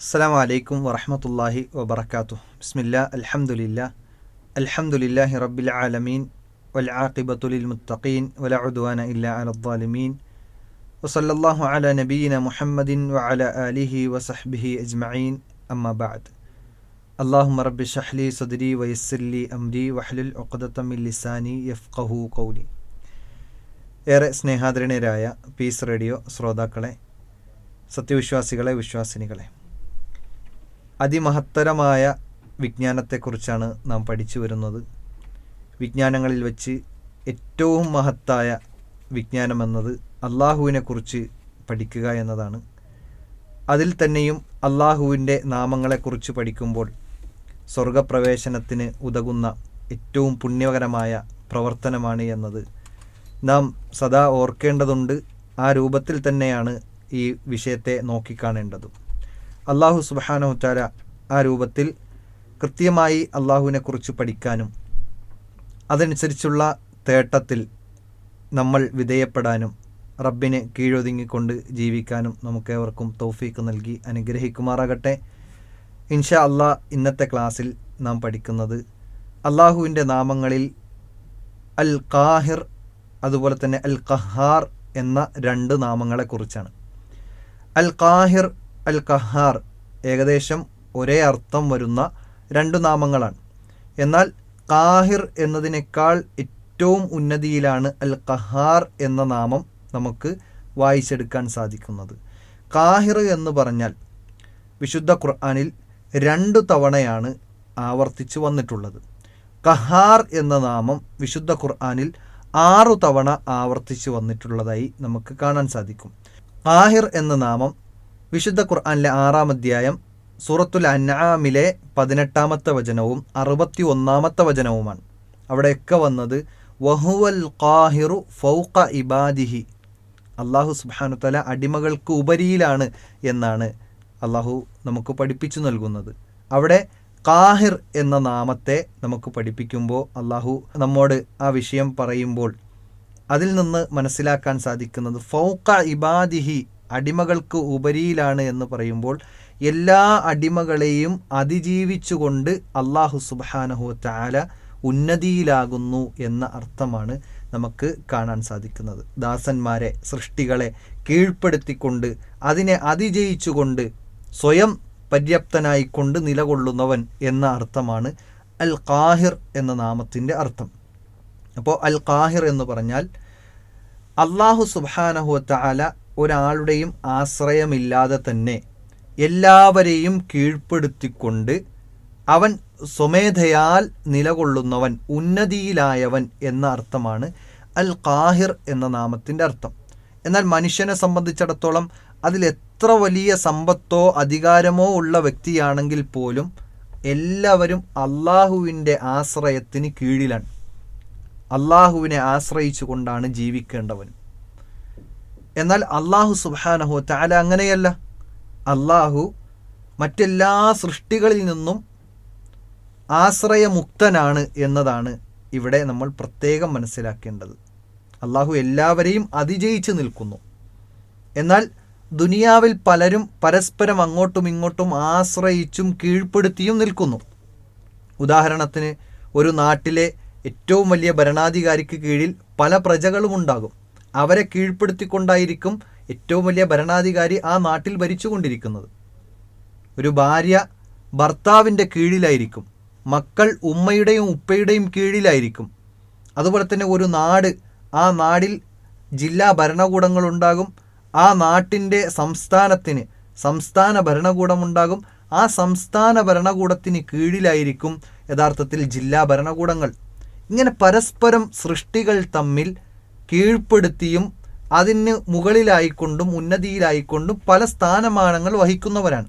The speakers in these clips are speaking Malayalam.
അസ്സലാമു അലൈക്കും വറഹ്മത്തുള്ളാഹി വബറകാതുഹു. ബിസ്മില്ലാ അൽഹംദുലില്ലാഹി റബ്ബിൽ ആലമീൻ വൽ ആഖിബത്തു ലിൽ മുത്തഖീൻ വലാ ഉദ്വാന ഇല്ലാ അലൽ ളാലിമീൻ വസല്ലല്ലാഹു അലാ നബിയിന മുഹമ്മദിൻ വഅലാ ആലിഹി വസഹ്ബിഹി അജ്മഈൻ. അമ്മാ ബഅദ്. അല്ലാഹുമ്മ റബ്ബി ഇശ്റഹ് ലി സദ്രി വയസ്സിർ ലി അംരി വഹ്ലുൽ ഉഖ്ദത മിൻ ലിസാനി യഫ്ഖഹു ഖൗലി. ഏറെ സ്നേഹാദരണീയരായ പീസ് റേഡിയോ ശ്രോതാക്കളെ, സത്യവിശ്വാസികളെ, വിശ്വാസിനികളെ, അതിമഹത്തരമായ വിജ്ഞാനത്തെക്കുറിച്ചാണ് നാം പഠിച്ചു വരുന്നത്. വിജ്ഞാനങ്ങളിൽ വെച്ച് ഏറ്റവും മഹത്തായ വിജ്ഞാനമെന്നത് അള്ളാഹുവിനെക്കുറിച്ച് പഠിക്കുക എന്നതാണ്. അതിൽ തന്നെയും അള്ളാഹുവിൻ്റെ നാമങ്ങളെക്കുറിച്ച് പഠിക്കുമ്പോൾ സ്വർഗപ്രവേശനത്തിന് ഉതകുന്ന ഏറ്റവും പുണ്യകരമായ പ്രവർത്തനമാണ് എന്നത് നാം സദാ ഓർക്കേണ്ടതുണ്ട്. ആ രൂപത്തിൽ തന്നെയാണ് ഈ വിഷയത്തെ നോക്കിക്കാണേണ്ടതും. അള്ളാഹു സുബ്ഹാനഹു തആല ആ രൂപത്തിൽ കൃത്യമായി അള്ളാഹുവിനെക്കുറിച്ച് പഠിക്കാനും അതനുസരിച്ചുള്ള തേട്ടത്തിൽ നമ്മൾ വിധേയപ്പെടാനും റബ്ബിന് കീഴൊതുങ്ങിക്കൊണ്ട് ജീവിക്കാനും നമുക്കേവർക്കും തൗഫീക്ക് നൽകി അനുഗ്രഹിക്കുമാറാകട്ടെ. ഇൻഷാ അള്ളാഹ് ഇന്നത്തെ ക്ലാസ്സിൽ നാം പഠിക്കുന്നത് അള്ളാഹുവിൻ്റെ നാമങ്ങളിൽ അൽ ഖാഹിർ അതുപോലെ തന്നെ അൽ ഖഹാർ എന്ന രണ്ട് നാമങ്ങളെക്കുറിച്ചാണ്. അൽ ഖാഹിർ, അൽ ഖഹാർ ഏകദേശം ഒരേ അർത്ഥം വരുന്ന രണ്ട് നാമങ്ങളാണ്. എന്നാൽ ഖാഹിർ എന്നതിനേക്കാൾ ഏറ്റവും ഉന്നതിയിലാണ് അൽ ഖഹാർ എന്ന നാമം നമുക്ക് വായിച്ചെടുക്കാൻ സാധിക്കുന്നത്. ഖാഹിർ എന്ന് പറഞ്ഞാൽ വിശുദ്ധ ഖുർആനിൽ 2 തവണയാണ് ആവർത്തിച്ചു വന്നിട്ടുള്ളത്. ഖഹാർ എന്ന നാമം വിശുദ്ധ ഖുർആനിൽ 6 തവണ ആവർത്തിച്ചു വന്നിട്ടുള്ളതായി നമുക്ക് കാണാൻ സാധിക്കും. ഖാഹിർ എന്ന നാമം വിശുദ്ധ ഖുർആനിലെ 6-ാം അധ്യായം സൂറത്തുൽ അൻആമിലെ 18-ാമത്തെ വചനവും 61-ാമത്തെ വചനവുമാണ്. അവിടെയൊക്കെ വന്നത് വഹുവൽ ഖാഹിറു ഫൗഖ ഇബാദിഹി, അള്ളാഹു സുബ്ഹാനഹു തആല അടിമകൾക്ക് ഉപരിയിലാണ് എന്നാണ് അള്ളാഹു നമുക്ക് പഠിപ്പിച്ചു നൽകുന്നത്. അവിടെ ഖാഹിർ എന്ന നാമത്തെ നമുക്ക് പഠിപ്പിക്കുമ്പോൾ അള്ളാഹു നമ്മോട് ആ വിഷയം പറയുമ്പോൾ അതിൽ നിന്ന് മനസ്സിലാക്കാൻ സാധിക്കുന്നത് ഫൗഖ ഇബാദിഹി, അടിമകൾക്ക് ഉപരിയിലാണ് എന്ന് പറയുമ്പോൾ എല്ലാ അടിമകളെയും അതിജീവിച്ചുകൊണ്ട് അള്ളാഹു സുബ്ഹാനഹു തആല ഉന്നതിയിലാകുന്നു എന്ന അർത്ഥമാണ് നമുക്ക് കാണാൻ സാധിക്കുന്നത്. ദാസന്മാരെ, സൃഷ്ടികളെ കീഴ്പ്പെടുത്തിക്കൊണ്ട് അതിനെ അതിജയിച്ചുകൊണ്ട് സ്വയം പര്യാപ്തനായിക്കൊണ്ട് നിലകൊള്ളുന്നവൻ എന്ന അർത്ഥമാണ് അൽ ഖാഹിർ എന്ന നാമത്തിൻ്റെ അർത്ഥം. അപ്പോൾ അൽ ഖാഹിർ എന്ന് പറഞ്ഞാൽ അള്ളാഹു സുബ്ഹാനഹു തആല ഒരാളുടെയും ആശ്രയമില്ലാതെ തന്നെ എല്ലാവരെയും കീഴ്പ്പെടുത്തിക്കൊണ്ട് അവൻ സ്വമേധയാൽ നിലകൊള്ളുന്നവൻ, ഉന്നതിയിലായവൻ എന്ന അർത്ഥമാണ് അൽ ഖാഹിർ എന്ന നാമത്തിൻ്റെ അർത്ഥം. എന്നാൽ മനുഷ്യനെ സംബന്ധിച്ചിടത്തോളം അതിലെത്ര വലിയ സമ്പത്തോ അധികാരമോ ഉള്ള വ്യക്തിയാണെങ്കിൽ പോലും എല്ലാവരും അള്ളാഹുവിൻ്റെ ആശ്രയത്തിന് കീഴിലാണ്. അള്ളാഹുവിനെ ആശ്രയിച്ചു കൊണ്ടാണ് ജീവിക്കേണ്ടവൻ. എന്നാൽ അള്ളാഹു സുബ്ഹാനഹു തആല അങ്ങനെയല്ല. അള്ളാഹു മറ്റെല്ലാ സൃഷ്ടികളിൽ നിന്നും ആശ്രയമുക്തനാണ് എന്നതാണ് ഇവിടെ നമ്മൾ പ്രത്യേകം മനസ്സിലാക്കേണ്ടത്. അള്ളാഹു എല്ലാവരെയും അതിജയിച്ച് നിൽക്കുന്നു. എന്നാൽ ദുനിയാവിൽ പലരും പരസ്പരം അങ്ങോട്ടും ഇങ്ങോട്ടും ആശ്രയിച്ചും കീഴ്പ്പെടുത്തിയും നിൽക്കുന്നു. ഉദാഹരണത്തിന്, ഒരു നാട്ടിലെ ഏറ്റവും വലിയ ഭരണാധികാരിക്ക് കീഴിൽ പല പ്രജകളും ഉണ്ടാകും. അവരെ കീഴ്പ്പെടുത്തിക്കൊണ്ടായിരിക്കും ഏറ്റവും വലിയ ഭരണാധികാരി ആ നാട്ടിൽ ഭരിച്ചുകൊണ്ടിരിക്കുന്നത്. ഒരു ഭാര്യ ഭർത്താവിൻ്റെ കീഴിലായിരിക്കും, മക്കൾ ഉമ്മയുടെയും ഉപ്പയുടെയും കീഴിലായിരിക്കും. അതുപോലെ തന്നെ ഒരു നാട്, ആ നാടിൽ ജില്ലാ ഭരണകൂടങ്ങളുണ്ടാകും. ആ നാട്ടിൻ്റെ സംസ്ഥാനത്തിന് സംസ്ഥാന ഭരണകൂടമുണ്ടാകും. ആ സംസ്ഥാന ഭരണകൂടത്തിന് കീഴിലായിരിക്കും യഥാർത്ഥത്തിൽ ജില്ലാ ഭരണകൂടങ്ങൾ. ഇങ്ങനെ പരസ്പരം സൃഷ്ടികൾ തമ്മിൽ കീഴ്പ്പെടുത്തിയും അതിന് മുകളിലായിക്കൊണ്ടും ഉന്നതിയിലായിക്കൊണ്ടും പല സ്ഥാനമാനങ്ങൾ വഹിക്കുന്നവരാണ്.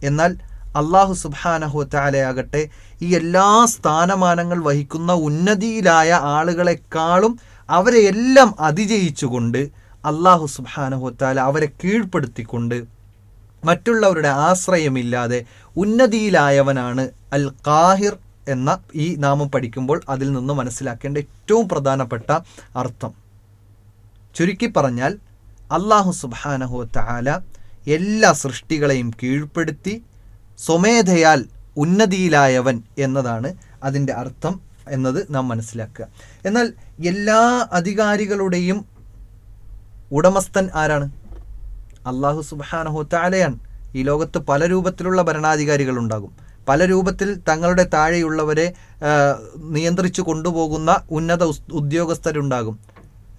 എന്നാൽ അള്ളാഹു സുബ്ഹാനഹു തആലയാകട്ടെ ഈ എല്ലാ സ്ഥാനമാനങ്ങൾ വഹിക്കുന്ന ഉന്നതിയിലായ ആളുകളെക്കാളും അവരെ എല്ലാം അതിജയിച്ചുകൊണ്ട് അള്ളാഹു സുബ്ഹാനഹു തആല അവരെ കീഴ്പ്പെടുത്തിക്കൊണ്ട് മറ്റുള്ളവരുടെ ആശ്രയമില്ലാതെ ഉന്നതിയിലായവനാണ് അൽ ഖാഹിർ എന്ന ഈ നാമം പഠിക്കുമ്പോൾ അതിൽ നിന്ന് മനസ്സിലാക്കേണ്ട ഏറ്റവും പ്രധാനപ്പെട്ട അർത്ഥം. ചുരുക്കി പറഞ്ഞാൽ അള്ളാഹു സുബ്ഹാനഹു തആല എല്ലാ സൃഷ്ടികളെയും കീഴ്പ്പെടുത്തി സ്വമേധയാൽ ഉന്നതിയിലായവൻ എന്നതാണ് അതിൻ്റെ അർത്ഥം എന്നത് നാം മനസ്സിലാക്കുക. എന്നാൽ എല്ലാ അധികാരികളുടെയും ഉടമസ്ഥൻ ആരാണ്? അല്ലാഹു സുബ്ഹാനഹു തആലയാണ്. ഈ ലോകത്ത് പല രൂപത്തിലുള്ള ഭരണാധികാരികളുണ്ടാകും. പല രൂപത്തിൽ തങ്ങളുടെ താഴെയുള്ളവരെ നിയന്ത്രിച്ചു കൊണ്ടുപോകുന്ന ഉന്നത ഉദ്യോഗസ്ഥരുണ്ടാകും,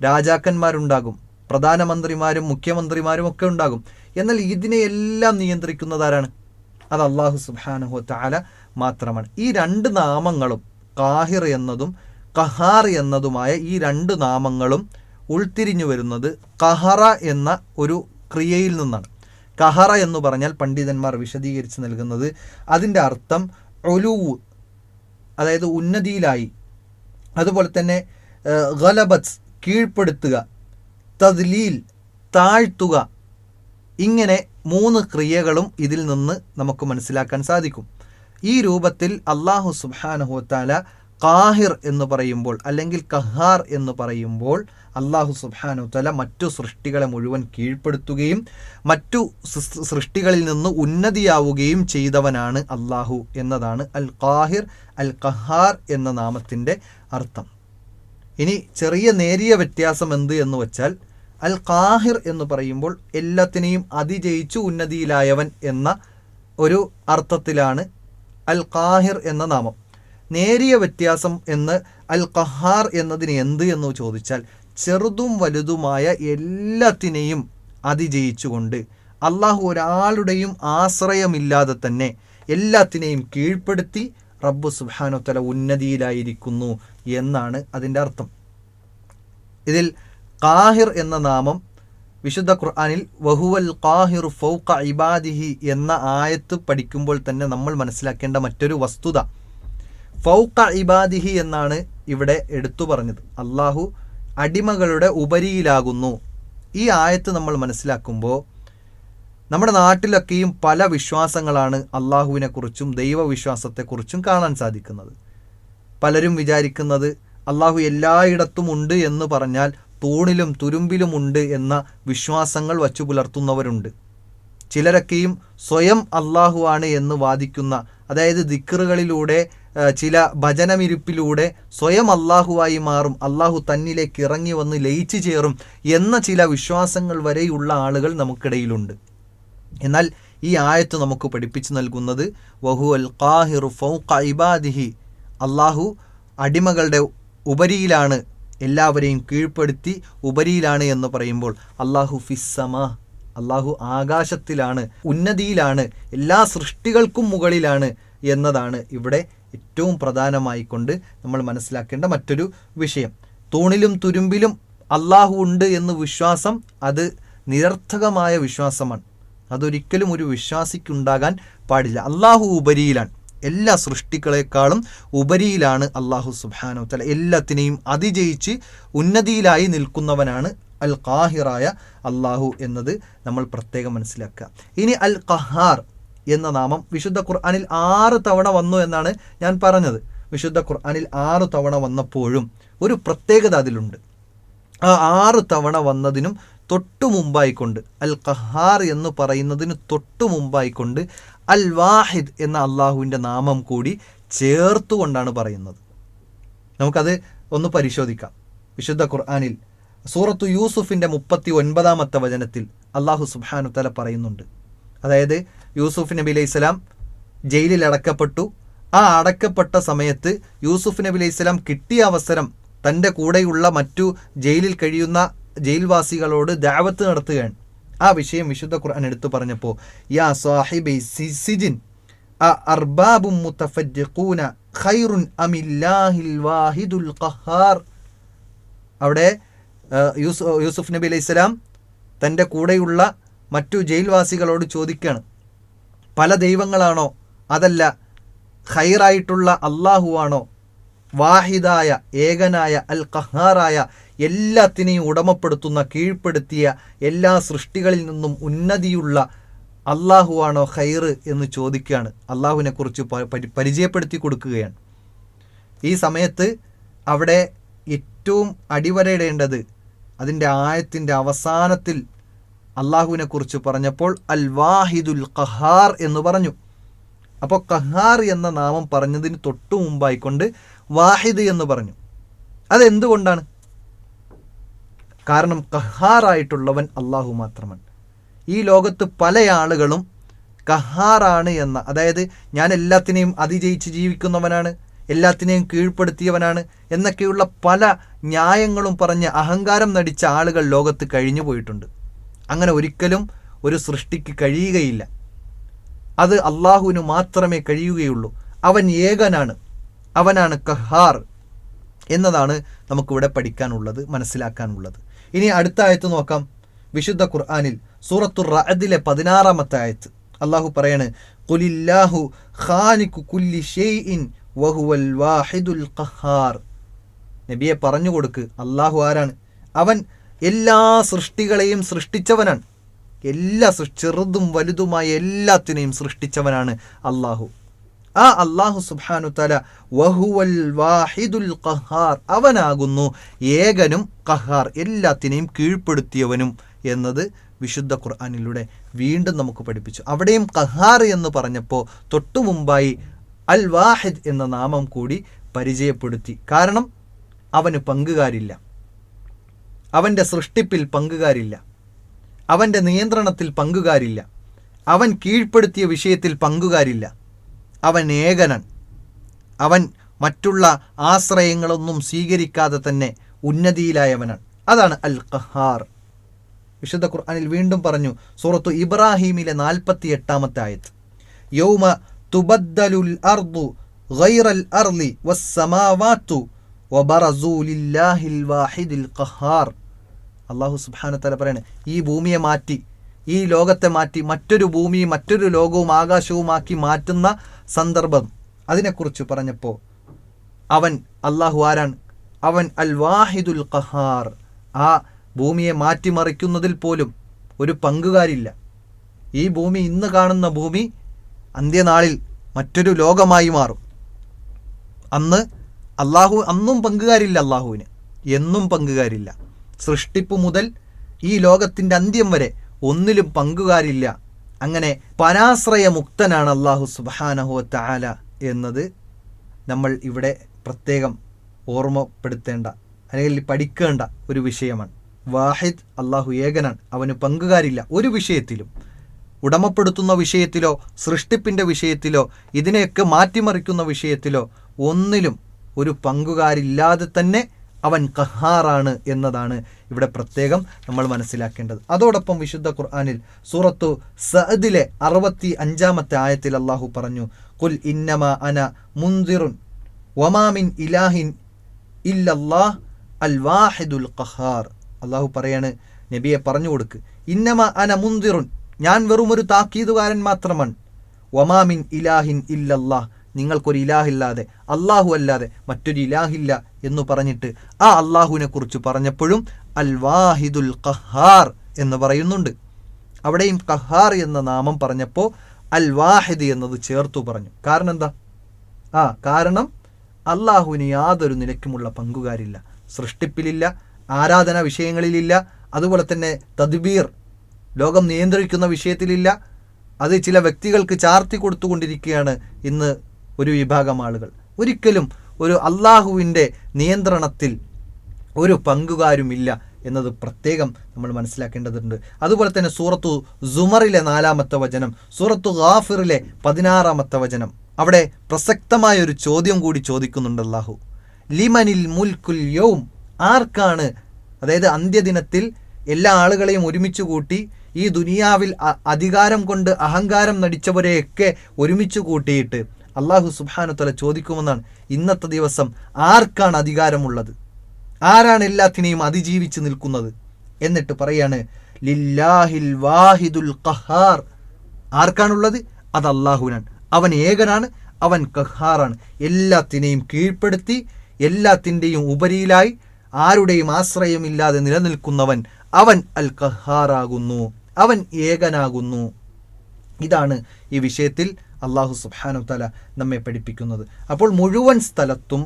രാജാക്കന്മാരുണ്ടാകും, പ്രധാനമന്ത്രിമാരും മുഖ്യമന്ത്രിമാരും ഒക്കെ ഉണ്ടാകും. എന്നാൽ ഇതിനെയെല്ലാം നിയന്ത്രിക്കുന്നതാരാണ്? അത് അല്ലാഹു സുബ്ഹാനഹു തആല മാത്രമാണ്. ഈ രണ്ട് നാമങ്ങളും ഖാഹിർ എന്നതും ഖഹാർ എന്നതുമായ ഈ രണ്ട് നാമങ്ങളും ഉൾത്തിരിഞ്ഞു വരുന്നത് ഖഹറ എന്ന ഒരു ക്രിയയിൽ നിന്നാണ്. ഖഹറ എന്ന് പറഞ്ഞാൽ പണ്ഡിതന്മാർ വിശദീകരിച്ച് നൽകുന്നത് അതിൻ്റെ അർത്ഥം ഉലൂവ്, അതായത് ഉന്നതിയിലായി, അതുപോലെ തന്നെ ഗലബത്ത് കീഴ്പ്പെടുത്തുക, തദ്ലീൽ താഴ്ത്തുക, ഇങ്ങനെ 3 ക്രിയകളും ഇതിൽ നിന്ന് നമുക്ക് മനസ്സിലാക്കാൻ സാധിക്കും. ഈ രൂപത്തിൽ അല്ലാഹു സുബ്ഹാനഹു വതആല ഖാഹിർ എന്ന് പറയുമ്പോൾ അല്ലെങ്കിൽ ഖഹാർ എന്ന് പറയുമ്പോൾ അല്ലാഹു സുബ്ഹാനഹു വതആല മറ്റു സൃഷ്ടികളെ മുഴുവൻ കീഴ്പ്പെടുത്തുകയും മറ്റു സൃഷ്ടികളിൽ നിന്ന് ഉന്നതിയാവുകയും ചെയ്തവനാണ് അല്ലാഹു എന്നതാണ് അൽ ഖാഹിർ അൽ ഖഹാർ എന്ന നാമത്തിൻ്റെ അർത്ഥം. ഇനി ചെറിയ നേരിയ വ്യത്യാസം എന്ത് എന്ന് വെച്ചാൽ അൽ ഖാഹിർ എന്ന് പറയുമ്പോൾ എല്ലാത്തിനെയും അതിജയിച്ചു ഉന്നതിയിലായവൻ എന്ന ഒരു അർത്ഥത്തിലാണ് അൽ ഖാഹിർ എന്ന നാമം. നേരിയ വ്യത്യാസം എന്ന് അൽ ഖഹാർ എന്നതിന് എന്ത് എന്ന് ചോദിച്ചാൽ ചെറുതും വലുതുമായ എല്ലാത്തിനെയും അതിജയിച്ചുകൊണ്ട് അള്ളാഹു ഒരാളുടെയും ആശ്രയമില്ലാതെ തന്നെ എല്ലാത്തിനെയും കീഴ്പ്പെടുത്തി റബ്ബ് സുബ്ഹാനഹു വതആല ഉന്നതിയിലായിരിക്കുന്നു എന്നാണ് അതിൻ്റെ അർത്ഥം. ഇതിൽ ഖാഹിർ എന്ന നാമം വിശുദ്ധ ഖുർആനിൽ വഹുവൽ ഖാഹിറു ഫൗഖ ഇബാദിഹി എന്ന ആയത്ത് പഠിക്കുമ്പോൾ തന്നെ നമ്മൾ മനസ്സിലാക്കേണ്ട മറ്റൊരു വസ്തുത, ഫൗഖ ഇബാദിഹി എന്നാണ് ഇവിടെ എടുത്തു പറഞ്ഞത്. അള്ളാഹു അടിമകളുടെ ഉപരിയിലാകുന്നു. ഈ ആയത്ത് നമ്മൾ മനസ്സിലാക്കുമ്പോൾ നമ്മുടെ നാട്ടിലൊക്കെയും പല വിശ്വാസങ്ങളാണ് അള്ളാഹുവിനെക്കുറിച്ചും ദൈവവിശ്വാസത്തെക്കുറിച്ചും കാണാൻ സാധിക്കുന്നത്. പലരും വിചാരിക്കുന്നത് അള്ളാഹു എല്ലായിടത്തും ഉണ്ട് എന്ന് പറഞ്ഞാൽ തൂണിലും തുരുമ്പിലുമുണ്ട് എന്ന വിശ്വാസങ്ങൾ വച്ചു പുലർത്തുന്നവരുണ്ട്. ചിലരൊക്കെയും സ്വയം അള്ളാഹു ആണ് എന്ന് വാദിക്കുന്ന, അതായത് ദിക്റുകളിലൂടെ ചില ഭജനമിരിപ്പിലൂടെ സ്വയം അള്ളാഹുവായി മാറും, അള്ളാഹു തന്നിലേക്ക് ഇറങ്ങി വന്ന് ലയിച്ചു ചേരും എന്ന ചില വിശ്വാസങ്ങൾ വരെയുള്ള ആളുകൾ നമുക്കിടയിലുണ്ട്. എന്നാൽ ഈ ആയത്ത് നമുക്ക് പഠിപ്പിച്ചു നൽകുന്നത് വഹുവൽ ഖാഹിറു ഫൗഖ ഇബാദിഹി, അള്ളാഹു അടിമകളുടെ ഉപരിയിലാണ്, എല്ലാവരെയും കീഴ്പ്പെടുത്തി ഉപരിയിലാണ് എന്ന് പറയുമ്പോൾ അള്ളാഹു ഫിസ്സമാ, അള്ളാഹു ആകാശത്തിലാണ്, ഉന്നതിയിലാണ്, എല്ലാ സൃഷ്ടികൾക്കും മുകളിലാണ് എന്നതാണ് ഇവിടെ ഏറ്റവും പ്രധാനമായിക്കൊണ്ട് നമ്മൾ മനസ്സിലാക്കേണ്ട മറ്റൊരു വിഷയം. തൂണിലും തുരുമ്പിലും അള്ളാഹു ഉണ്ട് എന്ന് വിശ്വാസം അത് നിരർത്ഥകമായ വിശ്വാസമാണ്. അതൊരിക്കലും ഒരു വിശ്വാസിക്കുണ്ടാകാൻ പാടില്ല. അള്ളാഹു ഉപരിയിലാണ്, എല്ലാ സൃഷ്ടികളെക്കാളും ഉപരിയിലാണ് അള്ളാഹു സുബ്ഹാനഹു വതആല. എല്ലാത്തിനെയും അതിജയിച്ച് ഉന്നതിയിലായി നിൽക്കുന്നവനാണ് അൽ ഖാഹിറായ അള്ളാഹു എന്നത് നമ്മൾ പ്രത്യേകം മനസ്സിലാക്കുക. ഇനി അൽ ഖഹാർ എന്ന നാമം വിശുദ്ധ ഖുർആനിൽ 6 തവണ വന്നു എന്നാണ് ഞാൻ പറഞ്ഞത്. വിശുദ്ധ ഖുർആനിൽ 6 തവണ വന്നപ്പോഴും ഒരു പ്രത്യേകത അതിലുണ്ട്. ആ 6 തവണ വന്നതിനും തൊട്ടു മുമ്പായിക്കൊണ്ട്, അൽ ഖഹാർ എന്ന് പറയുന്നതിന് തൊട്ടു മുമ്പായിക്കൊണ്ട് അൽ വാഹിദ് എന്ന അള്ളാഹുവിൻ്റെ നാമം കൂടി ചേർത്തുകൊണ്ടാണ് പറയുന്നത്. നമുക്കത് ഒന്ന് പരിശോധിക്കാം. വിശുദ്ധ ഖുർആനിൽ സൂറത്തു യൂസുഫിൻ്റെ 39-ാമത്തെ വചനത്തിൽ അള്ളാഹു സുബ്ഹാനഹു വതആല പറയുന്നുണ്ട്. അതായത് യൂസുഫ് നബി അലൈഹിസ്സലാം ജയിലിൽ അടക്കപ്പെട്ടു. ആ അടക്കപ്പെട്ട സമയത്ത് യൂസുഫ് നബി അലൈഹിസ്സലാം കിട്ടിയ അവസരം തൻ്റെ കൂടെയുള്ള മറ്റു ജയിലിൽ കഴിയുന്ന ജയിൽവാസികളോട് ദഅവത്ത് നടത്തുകയാണ്. ആ വിഷയം വിശുദ്ധ ഖുർആൻ എടുത്തു പറഞ്ഞപ്പോൾ യാ സാഹിബി സിജിൻ അർബാബും മുതഫജ്ജിഖൂന ഖൈറുൻ അമില്ലാഹിൽ വാഹിദുൽ ഖഹാർ. അവിടെ യൂസുഫ് നബി അലൈഹിസ്സലാം തൻ്റെ കൂടെയുള്ള മറ്റു ജയിൽവാസികളോട് ചോദിക്കുകയാണ്, പല ദൈവങ്ങളാണോ, അതല്ല ഖൈറായിട്ടുള്ള അള്ളാഹുവാണോ, വാഹിദായ ഏകനായ അൽ ഖഹാറായ എല്ലാത്തിനെയും ഉടമപ്പെടുത്തുന്ന കീഴ്പ്പെടുത്തിയ എല്ലാ സൃഷ്ടികളിൽ നിന്നും ഉന്നതിയുള്ള അള്ളാഹുവാണോ ഖൈർ എന്ന് ചോദിക്കുകയാണ്. അള്ളാഹുവിനെ കുറിച്ച് പരിചയപ്പെടുത്തി കൊടുക്കുകയാണ്. ഈ സമയത്ത് അവിടെ ഏറ്റവും അടിവരയിടേണ്ടത് അതിൻ്റെ ആയത്തിൻ്റെ അവസാനത്തിൽ അള്ളാഹുവിനെ കുറിച്ച് പറഞ്ഞപ്പോൾ അൽ വാഹിദുൽ ഖഹാർ എന്ന് പറഞ്ഞു. അപ്പോൾ ഖഹാർ എന്ന നാമം പറഞ്ഞതിന് തൊട്ടു മുമ്പായിക്കൊണ്ട് വാഹിദ് എന്ന് പറഞ്ഞു. അതെന്തുകൊണ്ടാണ്? കാരണം ഖഹാറായിട്ടുള്ളവൻ അള്ളാഹു മാത്രമാണ്. ഈ ലോകത്ത് പല ആളുകളും ഖഹാറാണ് എന്ന, അതായത് ഞാൻ എല്ലാത്തിനെയും അതിജയിച്ച് ജീവിക്കുന്നവനാണ്, എല്ലാത്തിനെയും കീഴ്പ്പെടുത്തിയവനാണ് എന്നൊക്കെയുള്ള പല ന്യായങ്ങളും പറഞ്ഞ് അഹങ്കാരം നടിച്ച ആളുകൾ ലോകത്ത് കഴിഞ്ഞു പോയിട്ടുണ്ട്. അങ്ങനെ ഒരിക്കലും ഒരു സൃഷ്ടിക്ക് കഴിയുകയില്ല. അത് അള്ളാഹുവിന് മാത്രമേ കഴിയുകയുള്ളൂ. അവൻ ഏകനാണ്, അവനാണ് ഖഹാർ എന്നതാണ് നമുക്കിവിടെ പഠിക്കാനുള്ളത്, മനസ്സിലാക്കാനുള്ളത്. ഇനി അടുത്ത ആയത്ത് നോക്കാം. വിശുദ്ധ ഖുർആനിൽ സൂറത്തുർ റഅദിലെ 16-ാമത്തെ ആയത്ത് അള്ളാഹു പറയാണ്, ഖുലില്ലാഹു ഖാലിഖു കുല്ലി ഷൈഇൻ വഹുവൽ വാഹിദുൽ ഖഹാർ. നബിയെ പറഞ്ഞു കൊടുക്ക്, അള്ളാഹു ആരാണ്? അവൻ എല്ലാ സൃഷ്ടികളെയും സൃഷ്ടിച്ചവനാണ്. എല്ലാ ചെറുതും വലുതുമായ എല്ലാത്തിനെയും സൃഷ്ടിച്ചവനാണ് അള്ളാഹു. ആ അള്ളാഹു സുബ്ഹാനഹു തആല വഹുവൽ വാഹിദുൽ ഖഹാർ, അവനാകുന്നു ഏകനും ഖഹാർ, എല്ലാത്തിനെയും കീഴ്പ്പെടുത്തിയവനും എന്നത് വിശുദ്ധ ഖുർആനിലൂടെ വീണ്ടും നമുക്ക് പഠിപ്പിച്ചു. അവിടെയും ഖഹാർ എന്ന് പറഞ്ഞപ്പോൾ തൊട്ടു മുമ്പായി അൽ വാഹിദ് എന്ന നാമം കൂടി പരിചയപ്പെടുത്തി. കാരണം അവന് പങ്കുകാരില്ല, അവൻ്റെ സൃഷ്ടിപ്പിൽ പങ്കുകാരില്ല, അവൻ്റെ നിയന്ത്രണത്തിൽ പങ്കുകാരില്ല, അവൻ കീഴ്പ്പെടുത്തിയ വിഷയത്തിൽ പങ്കുകാരില്ല. അവൻ ഏകനാണ്. അവൻ മറ്റുള്ള ആശ്രയങ്ങളൊന്നും സ്വീകരിക്കാതെ തന്നെ ഉന്നതിയിലായവനാണ്. അതാണ് അൽ ഖഹാർ. വിശുദ്ധ ഖുർആനിൽ വീണ്ടും പറഞ്ഞു, സൂറത്തു ഇബ്രാഹീമിലെ 48-ാമത്തെ ആയത്ത്, യൗമ തുബദ്ദലുൽ അർദു ഗൈറൽ അർളി വസ്സമാവാതു വബറസൂ ലില്ലാഹിൽ വാഹിദിൽ ഖഹാർ. അല്ലാഹു സുബ്ഹാനഹു തആല പറയാണ്, ഈ ഭൂമിയെ മാറ്റി, ഈ ലോകത്തെ മാറ്റി മറ്റൊരു ഭൂമിയും മറ്റൊരു ലോകവും ആകാശവുമാക്കി മാറ്റുന്ന സന്ദർഭം, അതിനെക്കുറിച്ച് പറഞ്ഞപ്പോൾ അവൻ അല്ലാഹു ആരാണ്? അവൻ അൽ വാഹിദുൽ ഖഹാർ. ആ ഭൂമിയെ മാറ്റിമറിക്കുന്നതിൽ പോലും ഒരു പങ്കുകാരില്ല. ഈ ഭൂമി, ഇന്ന് കാണുന്ന ഭൂമി അന്ത്യനാളിൽ മറ്റൊരു ലോകമായി മാറും. അന്നും പങ്കുകാരില്ല. അള്ളാഹുവിന് എന്നും പങ്കുകാരില്ല. സൃഷ്ടിപ്പ് മുതൽ ഈ ലോകത്തിൻ്റെ അന്ത്യം വരെ ഒന്നിലും പങ്കുകാരില്ല. അങ്ങനെ പരാശ്രയമുക്തനാണ് അല്ലാഹു സുബ്ഹാനഹു വ തആല എന്നത് നമ്മൾ ഇവിടെ പ്രത്യേകം ഓർമ്മപ്പെടുത്തേണ്ട അല്ലെങ്കിൽ പഠിക്കേണ്ട ഒരു വിഷയമാണ്. വാഹിദ്, അല്ലാഹു ഏകനാണ്, അവന് പങ്കുകാരില്ല. ഒരു വിഷയത്തിലും, ഉടമപ്പെടുത്തുന്ന വിഷയത്തിലോ സൃഷ്ടിപ്പിൻ്റെ വിഷയത്തിലോ ഇതിനെയൊക്കെ മാറ്റിമറിക്കുന്ന വിഷയത്തിലോ ഒന്നിലും ഒരു പങ്കുകാരില്ലാതെ തന്നെ അവൻ ഖഹാറാണ് എന്നതാണ് ഇവിടെ പ്രത്യേകം നമ്മൾ മനസ്സിലാക്കേണ്ടത്. അതോടൊപ്പം വിശുദ്ധ ഖുർആനിൽ സൂറത്തു സഅദിലെ 65-ാമത്തെ ആയത്തിൽ അല്ലാഹു പറഞ്ഞു, ഖുൽ ഇന്നമാ അന മുൻദിറുൻ വമാ മിൻ ഇലാഹിൻ ഇല്ലല്ലാഹ് അൽ വാഹിദുൽ ഖഹാർ. അല്ലാഹു പറയാണ്, നബിയെ പറഞ്ഞു കൊടുക്ക്, ഇന്നമാ അന മുൻദിറുൻ, ഞാൻ വെറുമൊരു താക്കീതുകാരൻ മാത്രമാണ്. വമാ മിൻ ഇലാഹിൻ ഇല്ലല്ലാഹ്, നിങ്ങൾക്കൊരു ഇലാഹില്ലാതെ, അള്ളാഹു അല്ലാതെ മറ്റൊരു ഇലാഹില്ല എന്ന് പറഞ്ഞിട്ട് ആ അള്ളാഹുവിനെ കുറിച്ച് പറഞ്ഞപ്പോഴും അൽ വാഹിദുൽ ഖഹാർ എന്ന് പറയുന്നുണ്ട്. അവിടെയും ഖഹാർ എന്ന നാമം പറഞ്ഞപ്പോൾ അൽ വാഹിദ് എന്നത് ചേർത്തു പറഞ്ഞു. കാരണം എന്താ? കാരണം അള്ളാഹുവിന് യാതൊരു നിലയ്ക്കുമുള്ള പങ്കുകാരില്ല. സൃഷ്ടിപ്പിലില്ല, ആരാധന വിഷയങ്ങളിലില്ല, അതുപോലെ തന്നെ തദ്ബീർ, ലോകം നിയന്ത്രിക്കുന്ന വിഷയത്തിലില്ല. അത് ചില വ്യക്തികൾക്ക് ചാർത്തി കൊടുത്തുകൊണ്ടിരിക്കുകയാണ് ഇന്ന് ഒരു വിഭാഗം ആളുകൾ. ഒരിക്കലും ഒരു അള്ളാഹുവിൻ്റെ നിയന്ത്രണത്തിൽ ഒരു പങ്കുകാരുമില്ല എന്നത് പ്രത്യേകം നമ്മൾ മനസ്സിലാക്കേണ്ടതുണ്ട്. അതുപോലെ തന്നെ സൂറത്തു സുമറിലെ 4-ാമത്തെ വചനം, സൂറത്തു ഗാഫിറിലെ 16-ാമത്തെ വചനം, അവിടെ പ്രസക്തമായ ഒരു ചോദ്യം കൂടി ചോദിക്കുന്നുണ്ട് അല്ലാഹു. ലിമനിൽ മുൽക്കുൽ യൗം, ആർക്കാണ്, അതായത് അന്ത്യദിനത്തിൽ എല്ലാ ആളുകളെയും ഒരുമിച്ച് കൂട്ടി ഈ ദുനിയാവിൽ അധികാരം കൊണ്ട് അഹങ്കാരം നടിച്ചവരെയൊക്കെ ഒരുമിച്ച് കൂട്ടിയിട്ട് അല്ലാഹു സുബ്ഹാനഹു തആല ചോദിക്കുമെന്നാണ്, ഇന്നത്തെ ദിവസം ആർക്കാണ് അധികാരമുള്ളത്? ആരാണ് എല്ലാത്തിനെയും അതിജീവിച്ച് നിൽക്കുന്നത്? എന്നിട്ട് പറയാണ്, ലില്ലാഹിൽ വാഹിദുൽ ഖഹാർ. ആർക്കാണുള്ളത്? അത് അല്ലാഹുവിനാണ്. അവൻ ഏകനാണ്, അവൻ ഖഹാറാണ്. എല്ലാത്തിനെയും കീഴ്പ്പെടുത്തി എല്ലാത്തിൻ്റെയും ഉപരിയിലായി ആരുടെയും ആശ്രയമില്ലാതെ നിലനിൽക്കുന്നവൻ അവൻ അൽ ഖഹാറാകുന്നു, അവൻ ഏകനാകുന്നു. ഇതാണ് ഈ വിഷയത്തിൽ അല്ലാഹു സുബ്ഹാനഹു തആല നമ്മെ പഠിപ്പിക്കുന്നത്. അപ്പോൾ മുഴുവൻ സ്ഥലത്തും,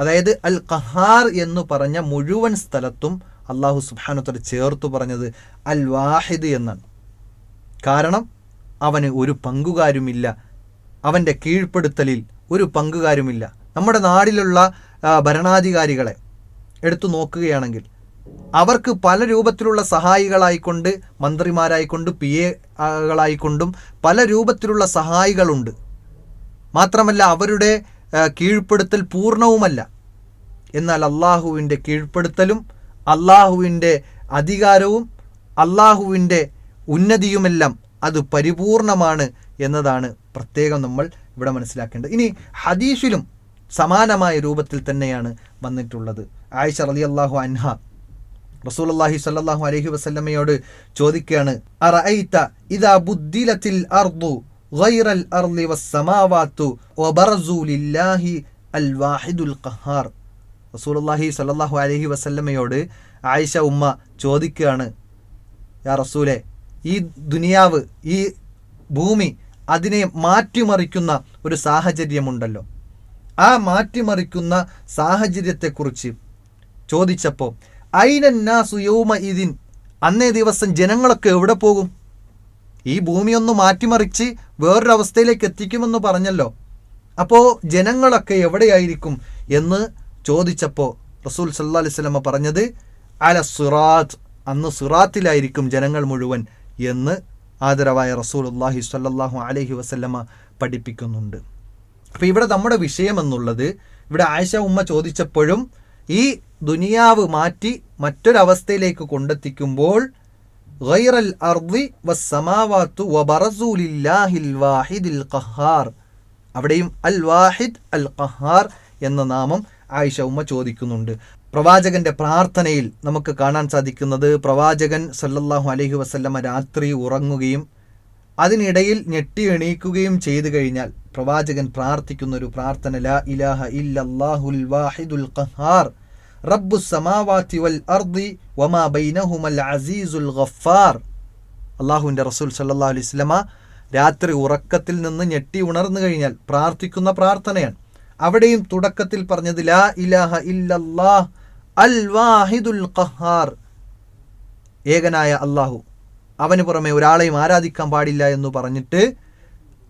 അതായത് അൽ ഖഹാർ എന്ന് പറഞ്ഞ മുഴുവൻ സ്ഥലത്തും അള്ളാഹു സുബ്ഹാനഹു വതആല ചേർത്തു പറഞ്ഞത് അൽ വാഹിദ് എന്നാണ്. കാരണം അവന് ഒരു പങ്കുകാരുമില്ല, അവൻ്റെ കീഴ്പ്പെടുത്തലിൽ ഒരു പങ്കുകാരുമില്ല. നമ്മുടെ നാടിലുള്ള ഭരണാധികാരികളെ എടുത്തു നോക്കുകയാണെങ്കിൽ അവർക്ക് പല രൂപത്തിലുള്ള സഹായികളായിക്കൊണ്ട്, മന്ത്രിമാരായിക്കൊണ്ട്, PA-കളായിക്കൊണ്ടും പല രൂപത്തിലുള്ള സഹായികളുണ്ട്. മാത്രമല്ല അവരുടെ കീഴ്പ്പെടുത്തൽ പൂർണ്ണവുമല്ല. എന്നാൽ അള്ളാഹുവിൻ്റെ കീഴ്പ്പെടുത്തലും അള്ളാഹുവിൻ്റെ അധികാരവും അള്ളാഹുവിൻ്റെ ഉന്നതിയുമെല്ലാം അത് പരിപൂർണമാണ് എന്നതാണ് പ്രത്യേകം നമ്മൾ ഇവിടെ മനസ്സിലാക്കേണ്ടത്. ഇനി ഹദീസിലും സമാനമായ രൂപത്തിൽ തന്നെയാണ് വന്നിട്ടുള്ളത്. ആയിഷ റളിയല്ലാഹു അൻഹ റസൂലുള്ളാഹി സ്വല്ലല്ലാഹു അലൈഹി വസല്ലമയോട് ചോദിക്കുകയാണ്, അറഅയ്ത ഇദാ ബുദ്ദിലത്തിൽ അർദു ഗൈറൽ അർളി വസ്സമാവാതു വബറസു ലില്ലാഹി അൽ വാഹിദുൽ ഖഹാർ. റസൂലുള്ളാഹി സ്വല്ലല്ലാഹു അലൈഹി വസല്ലമയോട് ആയിഷ ഉമ്മ ചോദിക്കുകയാണ്, യാ റസൂലേ, ഈ ദുനിയാവ്, ഈ ഭൂമി, അതിനെ മാറ്റിമറിക്കുന്ന ഒരു സാഹചര്യമുണ്ടല്ലോ. ആ മാറ്റിമറിക്കുന്ന സാഹചര്യത്തെക്കുറിച്ച് ചോദിച്ചപ്പോൾ ഐനന്നാസു യൗമ ഇദിൻ, അന്നേ ദിവസം ജനങ്ങളൊക്കെ എവിടെ പോകും? ഈ ഭൂമിയൊന്ന് മാറ്റിമറിച്ച് വേറൊരവസ്ഥയിലേക്ക് എത്തിക്കുമെന്ന് പറഞ്ഞല്ലോ. അപ്പോൾ ജനങ്ങളൊക്കെ എവിടെയായിരിക്കും എന്ന് ചോദിച്ചപ്പോൾ റസൂൽ സല്ലല്ലാഹു അലൈഹി വസല്ലമ പറഞ്ഞത് അല സിറാത്ത്, അന്ന് സിറാത്തിലായിരിക്കും ജനങ്ങൾ മുഴുവൻ എന്ന് ആദരവായ റസൂലുള്ളാഹി സ്വല്ലല്ലാഹു അലൈഹി വസല്ലമ പഠിപ്പിക്കുന്നുണ്ട്. അപ്പോൾ ഇവിടെ നമ്മുടെ വിഷയം എന്നുള്ളത്, ഇവിടെ ആയിഷ ഉമ്മ ചോദിച്ചപ്പോഴും ഈ ദുനിയാവ് മാറ്റി മറ്റൊരവസ്ഥയിലേക്ക് കൊണ്ടെത്തിക്കുമ്പോൾ ഗൈറൽ അർളി വസ്സമാവാതു വബറസു ലില്ലാഹിൽ വാഹിദിൽ ഖഹാർ, അവിടെയും അൽ വാഹിദ് അൽ ഖഹാർ എന്ന നാമം ആയിഷ ഉമ്മ ചോദിക്കുന്നുണ്ട്. പ്രവാചകന്റെ പ്രാർത്ഥനയിൽ നമുക്ക് കാണാൻ സാധിക്കുന്നത്, പ്രവാചകൻ സല്ലല്ലാഹു അലൈഹി വസല്ലമ രാത്രി ഉറങ്ങുകയും അതിനിടയിൽ ഞെട്ടി എണീക്കുകയും ചെയ്തു കഴിഞ്ഞാൽ പ്രവാചകൻ പ്രാർത്ഥിക്കുന്ന ഒരു പ്രാർത്ഥന, ലാ ഇലാഹ ഇല്ലല്ലാഹുൽ വാഹിദുൽ ഖഹാർ റബ്ബുസ് സമാവാതി വൽ അർദി വമാ ബൈനഹുമൽ അസീസുൽ ഗഫാർ. അല്ലാഹുവിൻ്റെ റസൂൽ സല്ലല്ലാഹു അലൈഹി വസല്ലമ രാത്രി ഉറക്കത്തിൽ നിന്ന് ഞെട്ടി ഉണർന്നു കഴിഞ്ഞാൽ പ്രാർത്ഥിക്കുന്ന പ്രാർത്ഥനയാണ്. അവിടെയും തുടക്കത്തിൽ പറഞ്ഞത് ലാ ഇലാഹ ഇല്ലല്ലാഹ് അൽ വാഹിദുൽ ഖഹാർ, ഏകനായ അള്ളാഹു, അവന് പുറമെ ഒരാളെയും ആരാധിക്കാൻ പാടില്ല എന്ന് പറഞ്ഞിട്ട്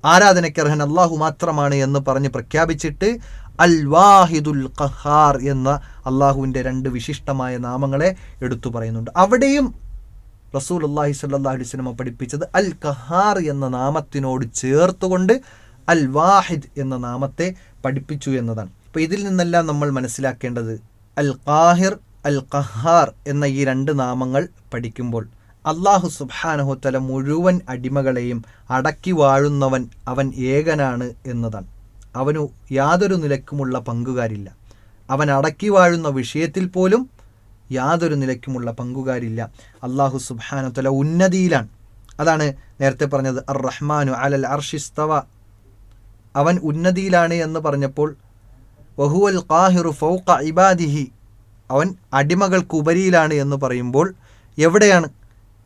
ആരാധനയ്ക്കർഹൻ അള്ളാഹു മാത്രമാണ് എന്ന് പറഞ്ഞ് പ്രഖ്യാപിച്ചിട്ട് അൽ വാഹിദുൽ ഖഹാർ എന്ന അള്ളാഹുവിൻ്റെ രണ്ട് വിശിഷ്ടമായ നാമങ്ങളെ എടുത്തു പറയുന്നുണ്ട്. അവിടെയും റസൂലുള്ളാഹി സ്വല്ലല്ലാഹു അലൈഹി വസല്ലം പഠിപ്പിച്ചത് അൽ ഖഹാർ എന്ന നാമത്തിനോട് ചേർത്തുകൊണ്ട് അൽ വാഹിദ് എന്ന നാമത്തെ പഠിപ്പിച്ചു എന്നതാണ്. അപ്പോൾ ഇതിൽ നിന്നെല്ലാം നമ്മൾ മനസ്സിലാക്കേണ്ടത്, അൽ ഖാഹിർ, അൽ ഖഹാർ എന്ന ഈ രണ്ട് നാമങ്ങൾ പഠിക്കുമ്പോൾ അള്ളാഹു സുബ്ഹാനഹു വതആല മുഴുവൻ അടിമകളെയും അടക്കി വാഴുന്നവൻ അവൻ ഏകനാണ് എന്നതാണ്. അവനു യാതൊരു നിലക്കുമുള്ള പങ്കുകാരില്ല. അവൻ അടക്കി വാഴുന്ന വിഷയത്തിൽ പോലും യാതൊരു നിലക്കുമുള്ള പങ്കുകാരില്ല. അള്ളാഹു സുബ്ഹാനഹു വതആല ഉന്നതിയിലാണ്. അതാണ് നേരത്തെ പറഞ്ഞത് അർ റഹ്മാനു അലൽ അർശിസ്തവ, അവൻ ഉന്നതിയിലാണ് എന്ന് പറഞ്ഞപ്പോൾ വഹുവൽ ഖാഹിറു ഫൗഖ ഇബാദിഹി, അവൻ അടിമകൾക്ക് ഉപരിയിലാണ് എന്ന് പറയുമ്പോൾ എവിടെയാണ്?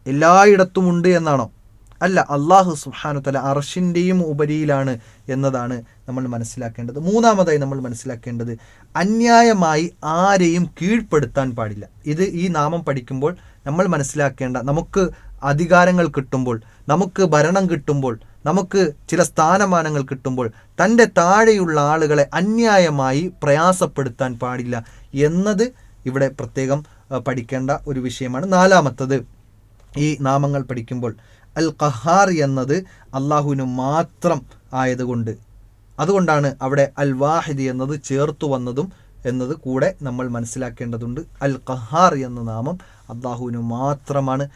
എല്ലായിടത്തുമുണ്ട് എന്നാണോ? അല്ല, അള്ളാഹു സുബ്ഹാനഹു വതആല അർശിൻ്റെയും ഉപരിയിലാണ് എന്നതാണ് നമ്മൾ മനസ്സിലാക്കേണ്ടത്. മൂന്നാമതായി നമ്മൾ മനസ്സിലാക്കേണ്ടത്, അന്യായമായി ആരെയും കീഴ്പ്പെടുത്താൻ പാടില്ല. ഇത് ഈ നാമം പഠിക്കുമ്പോൾ നമ്മൾ മനസ്സിലാക്കേണ്ട, നമുക്ക് അധികാരങ്ങൾ കിട്ടുമ്പോൾ, നമുക്ക് ഭരണം കിട്ടുമ്പോൾ, നമുക്ക് ചില സ്ഥാനമാനങ്ങൾ കിട്ടുമ്പോൾ തൻ്റെ താഴെയുള്ള ആളുകളെ അന്യായമായി പ്രയാസപ്പെടുത്താൻ പാടില്ല എന്നത് ഇവിടെ പ്രത്യേകം പഠിക്കേണ്ട ഒരു വിഷയമാണ്. നാലാമത്തത്, ഈ നാമങ്ങൾ പഠിക്കുമ്പോൾ അൽ ഖഹാർ എന്നത് അള്ളാഹുവിന് മാത്രം ആയതുകൊണ്ട്, അതുകൊണ്ടാണ് അവിടെ അൽ വാഹിദ് എന്നത് ചേർത്തു വന്നതും എന്നത് കൂടെ നമ്മൾ മനസ്സിലാക്കേണ്ടതുണ്ട്. അൽ ഖഹാർ എന്ന നാമം അള്ളാഹുവിന് മാത്രമാണ്.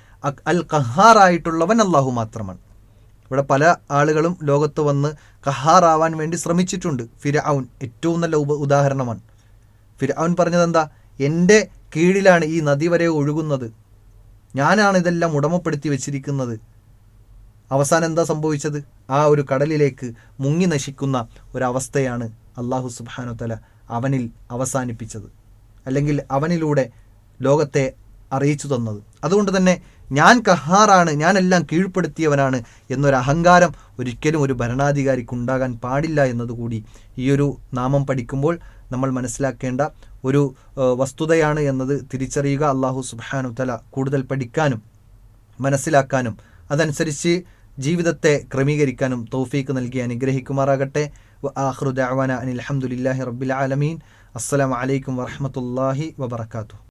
അൽ ഖഹാർ ആയിട്ടുള്ളവൻ അള്ളാഹു മാത്രമാണ്. ഇവിടെ പല ആളുകളും ലോകത്ത് വന്ന് ഖഹാറാവാൻ വേണ്ടി ശ്രമിച്ചിട്ടുണ്ട്. ഫിർഔൻ ഏറ്റവും നല്ല ഉദാഹരണമാണ്. ഫിർഔൻ പറഞ്ഞതെന്താ? എൻ്റെ കീഴിലാണ് ഈ നദി വരെ ഒഴുകുന്നത്, ഞാനാണ് ഇതെല്ലാം ഉടമപ്പെടുത്തി വെച്ചിരിക്കുന്നത്. അവസാനം എന്താ സംഭവിച്ചത്? ആ ഒരു കടലിലേക്ക് മുങ്ങി നശിക്കുന്ന ഒരവസ്ഥയാണ് അള്ളാഹു സുബ്ഹാനഹു വതആല അവനിൽ അവസാനിപ്പിച്ചത്, അല്ലെങ്കിൽ അവനിലൂടെ ലോകത്തെ അറിയിച്ചു തന്നത്. അതുകൊണ്ട് തന്നെ ഞാൻ ഖഹാറാണ്, ഞാനെല്ലാം കീഴ്പ്പെടുത്തിയവനാണ് എന്നൊരു അഹങ്കാരം ഒരിക്കലും ഒരു ഭരണാധികാരിക്ക് ഉണ്ടാകാൻ പാടില്ല എന്നതുകൂടി ഈ ഒരു നാമം പഠിക്കുമ്പോൾ നമ്മൾ മനസ്സിലാക്കേണ്ട ഒരു വസ്തുതയാണ് എന്നത് തിരിച്ചറിയുക. അല്ലാഹു സുബ്ഹാനഹു തആല കൂടുതൽ പഠിക്കാനും മനസ്സിലാക്കാനും അതനുസരിച്ച് ജീവിതത്തെ ക്രമീകരിക്കാനും തൗഫീക്ക് നൽകി അനുഗ്രഹിക്കുമാറാകട്ടെ. ആഖിറു ദഅവാന അനിൽ ഹംദുലില്ലാഹി റബ്ബിൽ ആലമീൻ. അസ്സലാമു അലൈക്കും വറഹ്മത്തുള്ളാഹി വബറകാതുഹു.